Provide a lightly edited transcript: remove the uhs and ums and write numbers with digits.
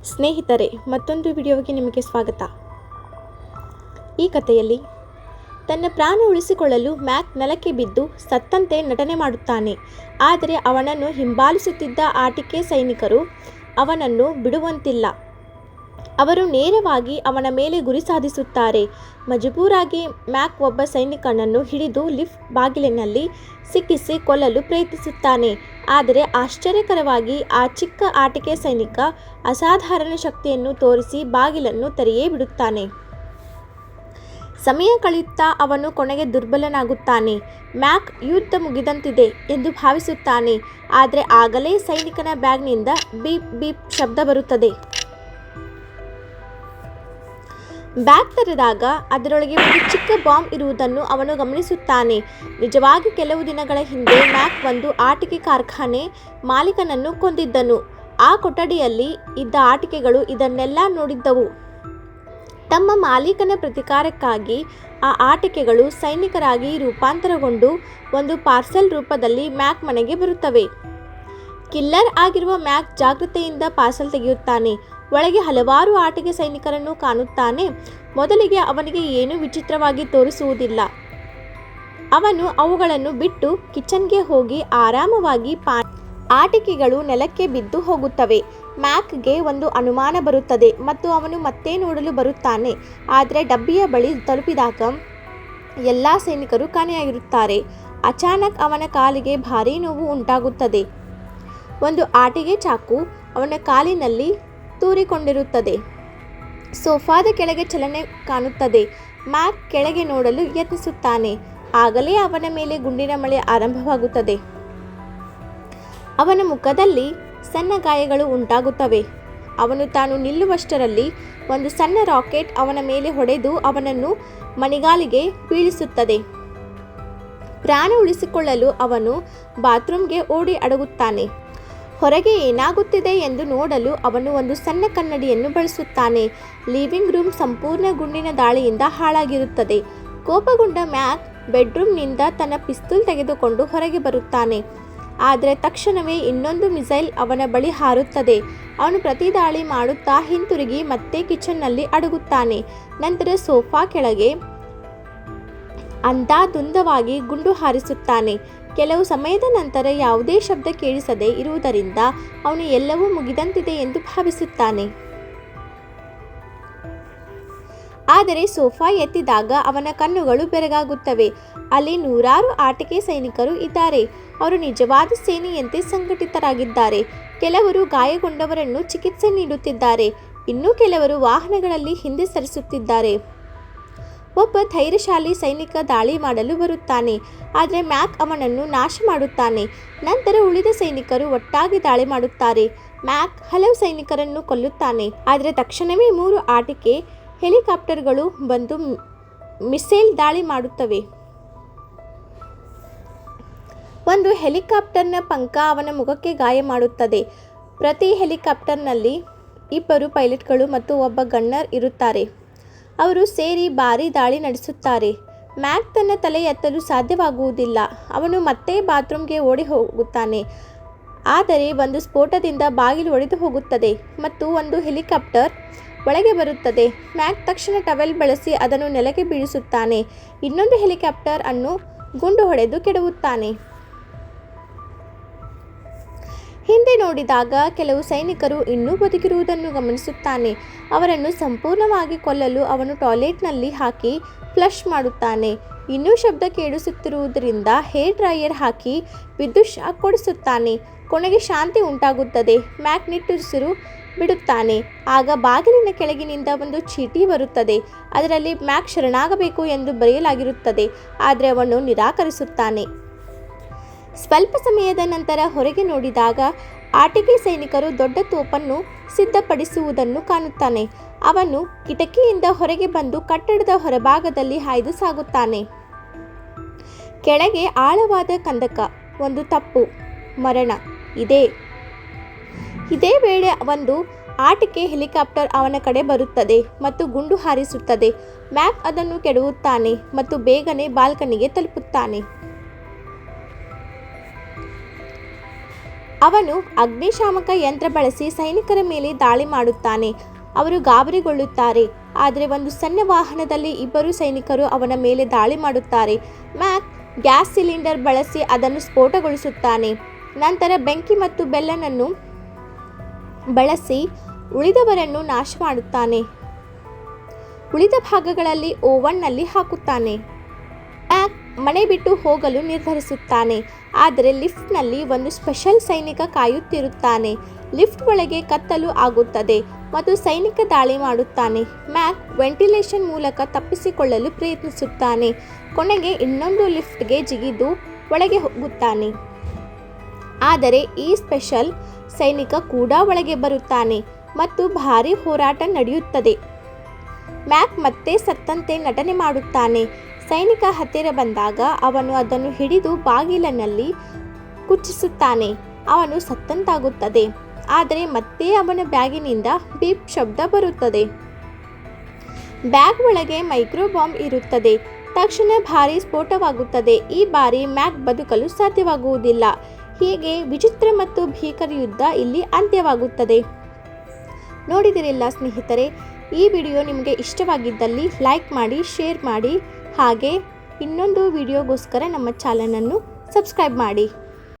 ಸ್ನೇಹಿತರೆ, ಮತ್ತೊಂದು ವಿಡಿಯೋಗೆ ನಿಮಗೆ ಸ್ವಾಗತ. ಈ ಕಥೆಯಲ್ಲಿ ತನ್ನ ಪ್ರಾಣ ಉಳಿಸಿಕೊಳ್ಳಲು ಮ್ಯಾಕ್ ನೆಲಕ್ಕೆ ಬಿದ್ದು ಸತ್ತಂತೆ ನಟನೆ ಮಾಡುತ್ತಾನೆ. ಆದರೆ ಅವನನ್ನು ಹಿಂಬಾಲಿಸುತ್ತಿದ್ದ ಆಟಿಕೆ ಸೈನಿಕರು ಅವನನ್ನು ಬಿಡುವಂತಿಲ್ಲ. ಅವರು ನೇರವಾಗಿ ಅವನ ಮೇಲೆ ಗುರಿ ಸಾಧಿಸುತ್ತಾರೆ. ಮಜಬೂರಾಗಿ ಮ್ಯಾಕ್ ಒಬ್ಬ ಸೈನಿಕನನ್ನು ಹಿಡಿದು ಲಿಫ್ಟ್ ಬಾಗಿಲಿನಲ್ಲಿ ಸಿಕ್ಕಿಸಿ ಕೊಲ್ಲಲು ಪ್ರಯತ್ನಿಸುತ್ತಾನೆ. ಆದರೆ ಆಶ್ಚರ್ಯಕರವಾಗಿ ಆ ಚಿಕ್ಕ ಆಟಿಕೆ ಸೈನಿಕ ಅಸಾಧಾರಣ ಶಕ್ತಿಯನ್ನು ತೋರಿಸಿ ಬಾಗಿಲನ್ನು ತೆರೆಯೇ ಬಿಡುತ್ತಾನೆ. ಸಮಯ ಕಳೆಯುತ್ತಾ ಅವನು ಕೊನೆಗೆ ದುರ್ಬಲನಾಗುತ್ತಾನೆ. ಮ್ಯಾಕ್ ಯುದ್ಧ ಮುಗಿದಂತಿದೆ ಎಂದು ಭಾವಿಸುತ್ತಾನೆ. ಆದರೆ ಆಗಲೇ ಸೈನಿಕನ ಬ್ಯಾಗ್ನಿಂದ ಬೀಪ್ ಬೀಪ್ ಶಬ್ದ ಬರುತ್ತದೆ. ಬ್ಯಾಗ್ ತೆರೆದಾಗ ಅದರೊಳಗೆ ಒಂದು ಚಿಕ್ಕ ಬಾಂಬ್ ಇರುವುದನ್ನು ಅವನು ಗಮನಿಸುತ್ತಾನೆ. ನಿಜವಾಗಿ ಕೆಲವು ದಿನಗಳ ಹಿಂದೆ ಮ್ಯಾಕ್ ಒಂದು ಆಟಿಕೆ ಕಾರ್ಖಾನೆ ಮಾಲೀಕನನ್ನು ಕೊಂದಿದ್ದನು. ಆ ಕೊಠಡಿಯಲ್ಲಿ ಇದ್ದ ಆಟಿಕೆಗಳು ಇದನ್ನೆಲ್ಲ ನೋಡಿದ್ದವು. ತಮ್ಮ ಮಾಲೀಕನ ಪ್ರತೀಕಾರಕ್ಕಾಗಿ ಆ ಆಟಿಕೆಗಳು ಸೈನಿಕರಾಗಿ ರೂಪಾಂತರಗೊಂಡು ಒಂದು ಪಾರ್ಸೆಲ್ ರೂಪದಲ್ಲಿ ಮ್ಯಾಕ್ ಮನೆಗೆ ಬರುತ್ತವೆ. ಕಿಲ್ಲರ್ ಆಗಿರುವ ಮ್ಯಾಕ್ ಜಾಗೃತೆಯಿಂದ ಪಾರ್ಸೆಲ್ ತೆಗೆಯುತ್ತಾನೆ. ಒಳಗೆ ಹಲವಾರು ಆಟಿಕೆ ಸೈನಿಕರನ್ನು ಕಾಣುತ್ತಾನೆ. ಮೊದಲಿಗೆ ಅವನಿಗೆ ಏನೂ ವಿಚಿತ್ರವಾಗಿ ತೋರಿಸುವುದಿಲ್ಲ. ಅವನು ಅವುಗಳನ್ನು ಬಿಟ್ಟು ಕಿಚನ್ಗೆ ಹೋಗಿ ಆರಾಮವಾಗಿ ಆಟಿಕೆಗಳು ನೆಲಕ್ಕೆ ಬಿದ್ದು ಹೋಗುತ್ತವೆ. ಮ್ಯಾಕ್ಗೆ ಒಂದು ಅನುಮಾನ ಬರುತ್ತದೆ ಮತ್ತು ಅವನು ಮತ್ತೆ ನೋಡಲು ಬರುತ್ತಾನೆ. ಆದರೆ ಡಬ್ಬಿಯ ಬಳಿ ತಲುಪಿದಾಗ ಎಲ್ಲ ಸೈನಿಕರು ಕಾಣೆಯಾಗಿರುತ್ತಾರೆ. ಅಚಾನಕ್ ಅವನ ಕಾಲಿಗೆ ಭಾರೀ ನೋವು ಉಂಟಾಗುತ್ತದೆ. ಒಂದು ಆಟಿಕೆ ಚಾಕು ಅವನ ಕಾಲಿನಲ್ಲಿ ತೂರಿಕೊಂಡಿರುತ್ತದೆ. ಸೋಫಾದ ಕೆಳಗೆ ಚಲನೆ ಕಾಣುತ್ತದೆ. ಮ್ಯಾಕ್ ಕೆಳಗೆ ನೋಡಲು ಯತ್ನಿಸುತ್ತಾನೆ. ಆಗಲೇ ಅವನ ಮೇಲೆ ಗುಂಡಿನ ಮಳೆ ಆರಂಭವಾಗುತ್ತದೆ. ಅವನ ಮುಖದಲ್ಲಿ ಸಣ್ಣ ಗಾಯಗಳು ಉಂಟಾಗುತ್ತವೆ. ಅವನು ತಾನು ನಿಲ್ಲುವಷ್ಟರಲ್ಲಿ ಒಂದು ಸಣ್ಣ ರಾಕೆಟ್ ಅವನ ಮೇಲೆ ಹೊಡೆದು ಅವನನ್ನು ಮಣಿಗಾಲಿಗೆ ಬೀಳಿಸುತ್ತದೆ. ಪ್ರಾಣ ಉಳಿಸಿಕೊಳ್ಳಲು ಅವನು ಬಾತ್ರೂಮ್ಗೆ ಓಡಿ ಅಡಗುತ್ತಾನೆ. ಹೊರಗೆ ಏನಾಗುತ್ತಿದೆ ಎಂದು ನೋಡಲು ಅವನು ಒಂದು ಸಣ್ಣ ಕನ್ನಡಿಯನ್ನು ಬಳಸುತ್ತಾನೆ. ಲಿವಿಂಗ್ ರೂಮ್ ಸಂಪೂರ್ಣ ಗುಂಡಿನ ದಾಳಿಯಿಂದ ಹಾಳಾಗಿರುತ್ತದೆ. ಕೋಪಗೊಂಡ ಮ್ಯಾಕ್ ಬೆಡ್ರೂಮ್ನಿಂದ ತನ್ನ ಪಿಸ್ತೂಲ್ ತೆಗೆದುಕೊಂಡು ಹೊರಗೆ ಬರುತ್ತಾನೆ. ಆದರೆ ತಕ್ಷಣವೇ ಇನ್ನೊಂದು ಮಿಸೈಲ್ ಅವನ ಬಳಿ ಹಾರುತ್ತದೆ. ಅವನು ಪ್ರತಿ ದಾಳಿ ಮಾಡುತ್ತಾ ಹಿಂತಿರುಗಿ ಮತ್ತೆ ಕಿಚನ್ನಲ್ಲಿ ಅಡಗುತ್ತಾನೆ. ನಂತರ ಸೋಫಾ ಕೆಳಗೆ ಅಂಧಾಧುಂದವಾಗಿ ಗುಂಡು ಹಾರಿಸುತ್ತಾನೆ. ಕೆಲವು ಸಮಯದ ನಂತರ ಯಾವುದೇ ಶಬ್ದ ಕೇಳಿಸದೆ ಇರುವುದರಿಂದ ಅವನು ಎಲ್ಲವೂ ಮುಗಿದಂತಿದೆ ಎಂದು ಭಾವಿಸುತ್ತಾನೆ. ಆದರೆ ಸೋಫಾ ಎತ್ತಿದಾಗ ಅವನ ಕಣ್ಣುಗಳು ಬೆರಗಾಗುತ್ತವೆ. ಅಲ್ಲಿ ನೂರಾರು ಆಟಿಕೆ ಸೈನಿಕರು ಇದ್ದಾರೆ. ಅವರು ನಿಜವಾದ ಸೇನೆಯಂತೆ ಸಂಘಟಿತರಾಗಿದ್ದಾರೆ. ಕೆಲವರು ಗಾಯಗೊಂಡವರನ್ನು ಚಿಕಿತ್ಸೆ ನೀಡುತ್ತಿದ್ದಾರೆ. ಇನ್ನು ಕೆಲವರು ವಾಹನಗಳಲ್ಲಿ ಹಿಂದೆ ಸರಿಸುತ್ತಿದ್ದಾರೆ. ಒಬ್ಬ ಧೈರ್ಯಶಾಲಿ ಸೈನಿಕ ದಾಳಿ ಮಾಡಲು ಬರುತ್ತಾನೆ. ಆದರೆ ಮ್ಯಾಕ್ ಅವನನ್ನು ನಾಶ ಮಾಡುತ್ತಾನೆ. ನಂತರ ಉಳಿದ ಸೈನಿಕರು ಒಟ್ಟಾಗಿ ದಾಳಿ ಮಾಡುತ್ತಾರೆ. ಮ್ಯಾಕ್ ಹಲವು ಸೈನಿಕರನ್ನು ಕೊಲ್ಲುತ್ತಾನೆ. ಆದರೆ ತಕ್ಷಣವೇ 3 ಆಟಿಕೆ ಹೆಲಿಕಾಪ್ಟರ್ಗಳು ಬಂದು ಮಿಸೈಲ್ ದಾಳಿ ಮಾಡುತ್ತವೆ. ಒಂದು ಹೆಲಿಕಾಪ್ಟರ್ನ ಪಂಖ ಅವನ ಮುಖಕ್ಕೆ ಗಾಯ ಮಾಡುತ್ತದೆ. ಪ್ರತಿ ಹೆಲಿಕಾಪ್ಟರ್ನಲ್ಲಿ 2 ಪೈಲಟ್ಗಳು ಮತ್ತು ಒಬ್ಬ ಗನ್ನರ್ ಇರುತ್ತಾರೆ. ಅವರು ಸೇರಿ ಭಾರೀ ದಾಳಿ ನಡೆಸುತ್ತಾರೆ. ಮ್ಯಾಕ್ ತನ್ನ ತಲೆ ಎತ್ತಲು ಸಾಧ್ಯವಾಗುವುದಿಲ್ಲ. ಅವನು ಮತ್ತೆ ಬಾತ್ರೂಮ್ಗೆ ಓಡಿ ಹೋಗುತ್ತಾನೆ. ಆದರೆ ಒಂದು ಸ್ಫೋಟದಿಂದ ಬಾಗಿಲು ಒಡೆದು ಹೋಗುತ್ತದೆ ಮತ್ತು ಒಂದು ಹೆಲಿಕಾಪ್ಟರ್ ಒಳಗೆ ಬರುತ್ತದೆ. ಮ್ಯಾಕ್ ತಕ್ಷಣ ಟವೆಲ್ ಬಳಸಿ ಅದನ್ನು ನೆಲಕ್ಕೆ ಬೀಳಿಸುತ್ತಾನೆ. ಇನ್ನೊಂದು ಹೆಲಿಕಾಪ್ಟರ್ ಅನ್ನು ಗುಂಡು ಹೊಡೆದು ಕೆಡವುತ್ತಾನೆ. ಹಿಂದೆ ನೋಡಿದಾಗ ಕೆಲವು ಸೈನಿಕರು ಇನ್ನೂ ಬದುಕಿರುವುದನ್ನು ಗಮನಿಸುತ್ತಾನೆ. ಅವರನ್ನು ಸಂಪೂರ್ಣವಾಗಿ ಕೊಲ್ಲಲು ಅವನು ಟಾಯ್ಲೆಟ್ನಲ್ಲಿ ಹಾಕಿ ಫ್ಲಶ್ ಮಾಡುತ್ತಾನೆ. ಇನ್ನೂ ಶಬ್ದ ಕೇಳಿಸುತ್ತಿರುವುದರಿಂದ ಹೇರ್ ಡ್ರೈಯರ್ ಹಾಕಿ ವಿದ್ಯುತ್ ಶಾಕ್ ಕೊಡಿಸುತ್ತಾನೆ. ಕೊನೆಗೆ ಶಾಂತಿ ಉಂಟಾಗುತ್ತದೆ. ಮ್ಯಾಕ್ ನಿಟ್ಟುಸಿರು ಬಿಡುತ್ತಾನೆ. ಆಗ ಬಾಗಿಲಿನ ಕೆಳಗಿನಿಂದ ಒಂದು ಚೀಟಿ ಬರುತ್ತದೆ. ಅದರಲ್ಲಿ ಮ್ಯಾಕ್ ಶರಣಾಗಬೇಕು ಎಂದು ಬರೆಯಲಾಗಿರುತ್ತದೆ. ಆದರೆ ಅವನು ನಿರಾಕರಿಸುತ್ತಾನೆ. ಸ್ವಲ್ಪ ಸಮಯದ ನಂತರ ಹೊರಗೆ ನೋಡಿದಾಗ ಆಟಿಕೆ ಸೈನಿಕರು ದೊಡ್ಡ ತೋಪನ್ನು ಸಿದ್ಧಪಡಿಸುವುದನ್ನು ಕಾಣುತ್ತಾನೆ. ಅವನು ಕಿಟಕಿಯಿಂದ ಹೊರಗೆ ಬಂದು ಕಟ್ಟಡದ ಹೊರಭಾಗದಲ್ಲಿ ಹಾಯ್ದು ಸಾಗುತ್ತಾನೆ. ಕೆಳಗೆ ಆಳವಾದ ಕಂದಕ, ಒಂದು ತಪ್ಪು, ಮರಣ ಇದೆ. ಇದೇ ವೇಳೆ ಒಂದು ಆಟಿಕೆ ಹೆಲಿಕಾಪ್ಟರ್ ಅವನ ಕಡೆ ಬರುತ್ತದೆ ಮತ್ತು ಗುಂಡು ಹಾರಿಸುತ್ತದೆ. ಮ್ಯಾಕ್ ಅದನ್ನು ಕೆಡವುತ್ತಾನೆ ಮತ್ತು ಬೇಗನೆ ಬಾಲ್ಕನಿಗೆ ತಲುಪುತ್ತಾನೆ. ಅವನು ಅಗ್ನಿಶಾಮಕ ಯಂತ್ರ ಬಳಸಿ ಸೈನಿಕರ ಮೇಲೆ ದಾಳಿ ಮಾಡುತ್ತಾನೆ. ಅವರು ಗಾಬರಿಗೊಳ್ಳುತ್ತಾರೆ. ಆದರೆ ಒಂದು ಸಣ್ಣ ವಾಹನದಲ್ಲಿ ಇಬ್ಬರು ಸೈನಿಕರು ಅವನ ಮೇಲೆ ದಾಳಿ ಮಾಡುತ್ತಾರೆ. ಮ್ಯಾಕ್ ಗ್ಯಾಸ್ ಸಿಲಿಂಡರ್ ಬಳಸಿ ಅದನ್ನು ಸ್ಫೋಟಗೊಳಿಸುತ್ತಾನೆ. ನಂತರ ಬೆಂಕಿ ಮತ್ತು ಬೆಲ್ಲನನ್ನು ಬಳಸಿ ಉಳಿದವರನ್ನು ನಾಶ ಮಾಡುತ್ತಾನೆ. ಉಳಿದ ಭಾಗಗಳಲ್ಲಿ ಓವನ್ನಲ್ಲಿ ಹಾಕುತ್ತಾನೆ. ಮ್ಯಾಕ್ ಮನೆ ಬಿಟ್ಟು ಹೋಗಲು ನಿರ್ಧರಿಸುತ್ತಾನೆ. ಆದರೆ ಲಿಫ್ಟ್ನಲ್ಲಿ ಒಂದು ಸ್ಪೆಷಲ್ ಸೈನಿಕ ಕಾಯುತ್ತಿರುತ್ತಾನೆ. ಲಿಫ್ಟ್ ಒಳಗೆ ಕತ್ತಲು ಆಗುತ್ತದೆ ಮತ್ತು ಸೈನಿಕ ದಾಳಿ ಮಾಡುತ್ತಾನೆ. ಮ್ಯಾಕ್ ವೆಂಟಿಲೇಷನ್ ಮೂಲಕ ತಪ್ಪಿಸಿಕೊಳ್ಳಲು ಪ್ರಯತ್ನಿಸುತ್ತಾನೆ. ಕೊನೆಗೆ ಇನ್ನೊಂದು ಲಿಫ್ಟ್ಗೆ ಜಿಗಿದು ಒಳಗೆ ಹೋಗುತ್ತಾನೆ. ಆದರೆ ಈ ಸ್ಪೆಷಲ್ ಸೈನಿಕ ಕೂಡ ಒಳಗೆ ಬರುತ್ತಾನೆ ಮತ್ತು ಭಾರೀ ಹೋರಾಟ ನಡೆಯುತ್ತದೆ. ಮ್ಯಾಕ್ ಮತ್ತೆ ಸತ್ತಂತೆ ನಟನೆ ಮಾಡುತ್ತಾನೆ. ಸೈನಿಕ ಹತ್ತಿರ ಬಂದಾಗ ಅವನು ಅದನ್ನು ಹಿಡಿದು ಬಾಗಿಲಿನಲ್ಲಿ ಕುಚ್ಚಿಸುತ್ತಾನೆ. ಅವನು ಸತ್ತಂತಾಗುತ್ತದೆ. ಆದರೆ ಮತ್ತೆ ಅವನ ಬ್ಯಾಗಿನಿಂದ ಬೀಪ್ ಶಬ್ದ ಬರುತ್ತದೆ. ಬ್ಯಾಗ್ ಒಳಗೆ ಮೈಕ್ರೋ ಬಾಂಬ್ ಇರುತ್ತದೆ. ತಕ್ಷಣ ಭಾರೀ ಸ್ಫೋಟವಾಗುತ್ತದೆ. ಈ ಬಾರಿ ಮ್ಯಾಕ್ ಬದುಕಲು ಸಾಧ್ಯವಾಗುವುದಿಲ್ಲ. ಹೀಗೆ ವಿಚಿತ್ರ ಮತ್ತು ಭೀಕರ ಯುದ್ಧ ಇಲ್ಲಿ ಅಂತ್ಯವಾಗುತ್ತದೆ. ನೋಡಿದಿರಲ್ಲ ಸ್ನೇಹಿತರೆ, ಈ ವಿಡಿಯೋ ನಿಮಗೆ ಇಷ್ಟವಾಗಿದ್ದಲ್ಲಿ ಲೈಕ್ ಮಾಡಿ, ಶೇರ್ ಮಾಡಿ, ಹಾಗೆ ಇನ್ನೊಂದು ವಿಡಿಯೋಗೋಸ್ಕರ ನಮ್ಮ ಚಾನಲನ್ನು ಸಬ್ಸ್ಕ್ರೈಬ್ ಮಾಡಿ.